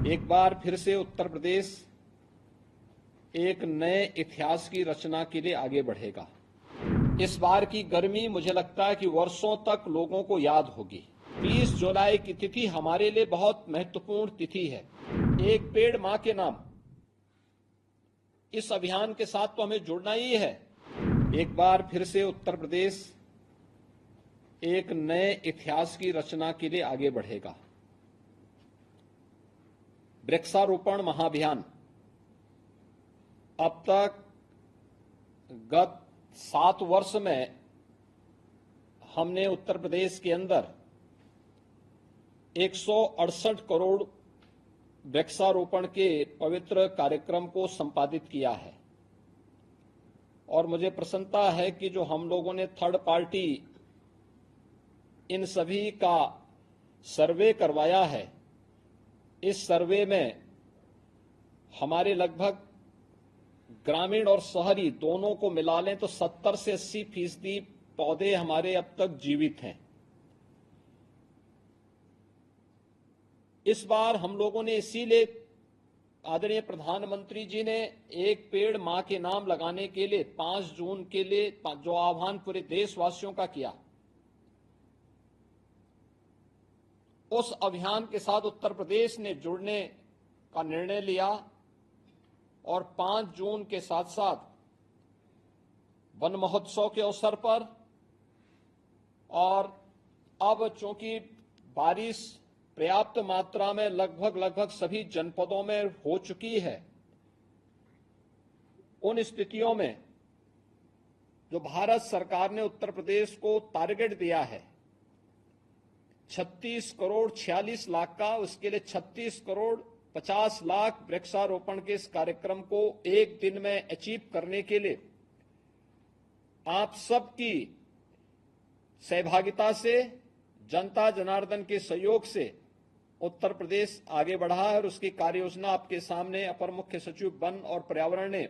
एक बार फिर से उत्तर प्रदेश एक नए इतिहास की रचना के लिए आगे बढ़ेगा। इस बार की गर्मी मुझे लगता है कि वर्षों तक लोगों को याद होगी। 20 जुलाई की तिथि हमारे लिए बहुत महत्वपूर्ण तिथि है। एक पेड़ मां के नाम, इस अभियान के साथ तो हमें जुड़ना ही है। एक बार फिर से उत्तर प्रदेश एक नए इतिहास की रचना के लिए आगे बढ़ेगा। वृक्षारोपण महाअभियान अब तक गत 7 वर्ष में हमने उत्तर प्रदेश के अंदर 168 करोड़ वृक्षारोपण के पवित्र कार्यक्रम को संपादित किया है और मुझे प्रसन्नता है कि जो हम लोगों ने थर्ड पार्टी इन सभी का सर्वे करवाया है, इस सर्वे में हमारे लगभग ग्रामीण और शहरी दोनों को मिला लें तो 70 से 80% पौधे हमारे अब तक जीवित हैं। इस बार हम लोगों ने इसीलिए आदरणीय प्रधानमंत्री जी ने एक पेड़ मां के नाम लगाने के लिए 5 जून के लिए जो आह्वान पूरे देशवासियों का किया, उस अभियान के साथ उत्तर प्रदेश ने जुड़ने का निर्णय लिया और 5 जून के साथ साथ वन महोत्सव के अवसर पर और अब चूंकि बारिश पर्याप्त मात्रा में लगभग सभी जनपदों में हो चुकी है, उन स्थितियों में जो भारत सरकार ने उत्तर प्रदेश को टारगेट दिया है 36 करोड़ 46 लाख का, उसके लिए 36 करोड़ 50 लाख वृक्षारोपण के इस कार्यक्रम को एक दिन में अचीव करने के लिए आप सबकी सहभागिता से, जनता जनार्दन के सहयोग से उत्तर प्रदेश आगे बढ़ा है और उसकी कार्य योजना आपके सामने अपर मुख्य सचिव वन और पर्यावरण ने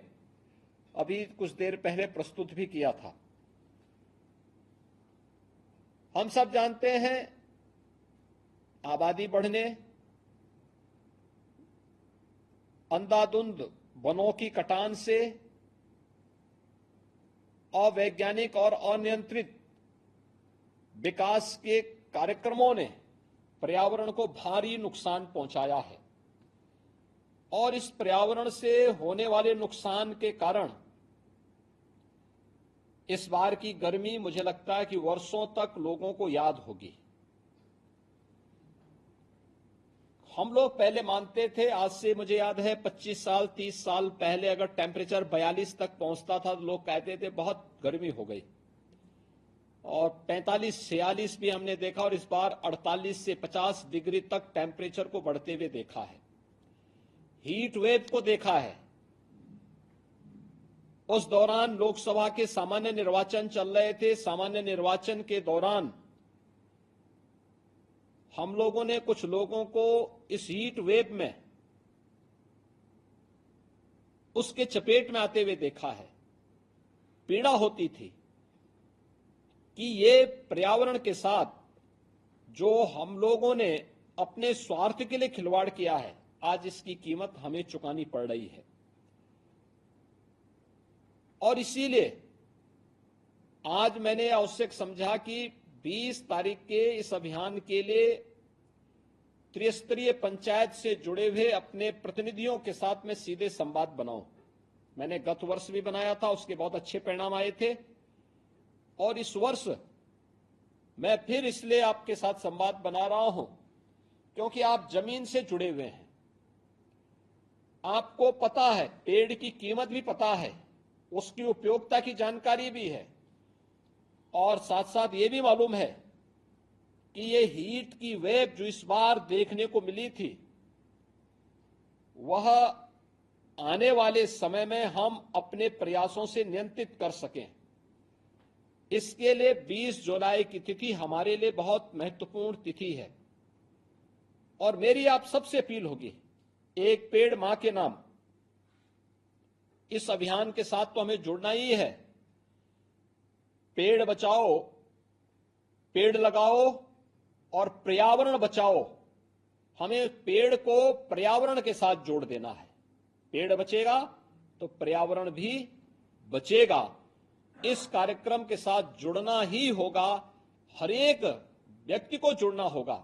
अभी कुछ देर पहले प्रस्तुत भी किया था। हम सब जानते हैं आबादी बढ़ने, अंधाधुंध वनों की कटान से, अवैज्ञानिक और अनियंत्रित विकास के कार्यक्रमों ने पर्यावरण को भारी नुकसान पहुंचाया है और इस पर्यावरण से होने वाले नुकसान के कारण इस बार की गर्मी मुझे लगता है कि वर्षों तक लोगों को याद होगी। हम लोग पहले मानते थे, आज से मुझे याद है 25 साल 30 साल पहले अगर टेम्परेचर 42 तक पहुंचता था तो लोग कहते थे बहुत गर्मी हो गई, और 45-46 भी हमने देखा और इस बार 48 से 50 डिग्री तक टेम्परेचर को बढ़ते हुए देखा है, हीट वेव को देखा है। उस दौरान लोकसभा के सामान्य निर्वाचन चल रहे थे, सामान्य निर्वाचन के दौरान हम लोगों ने कुछ लोगों को इस हीट वेव में उसके चपेट में आते हुए देखा है। पीड़ा होती थी कि ये पर्यावरण के साथ जो हम लोगों ने अपने स्वार्थ के लिए खिलवाड़ किया है, आज इसकी कीमत हमें चुकानी पड़ रही है। और इसीलिए आज मैंने आवश्यक समझा कि 20 तारीख के इस अभियान के लिए त्रिस्तरीय पंचायत से जुड़े हुए अपने प्रतिनिधियों के साथ मैं सीधे संवाद बनाऊं। मैंने गत वर्ष भी बनाया था, उसके बहुत अच्छे परिणाम आए थे, और इस वर्ष मैं फिर इसलिए आपके साथ संवाद बना रहा हूं क्योंकि आप जमीन से जुड़े हुए हैं, आपको पता है, पेड़ की कीमत भी पता है, उसकी उपयोगिता की जानकारी भी है, और साथ साथ ये भी मालूम है कि ये हीट की वेव जो इस बार देखने को मिली थी, वह आने वाले समय में हम अपने प्रयासों से नियंत्रित कर सकें। इसके लिए 20 जुलाई की तिथि हमारे लिए बहुत महत्वपूर्ण तिथि है और मेरी आप सबसे अपील होगी, एक पेड़ मां के नाम, इस अभियान के साथ तो हमें जुड़ना ही है। पेड़ बचाओ, पेड़ लगाओ और पर्यावरण बचाओ, हमें पेड़ को पर्यावरण के साथ जोड़ देना है। पेड़ बचेगा तो पर्यावरण भी बचेगा। इस कार्यक्रम के साथ जुड़ना ही होगा, हर एक व्यक्ति को जुड़ना होगा।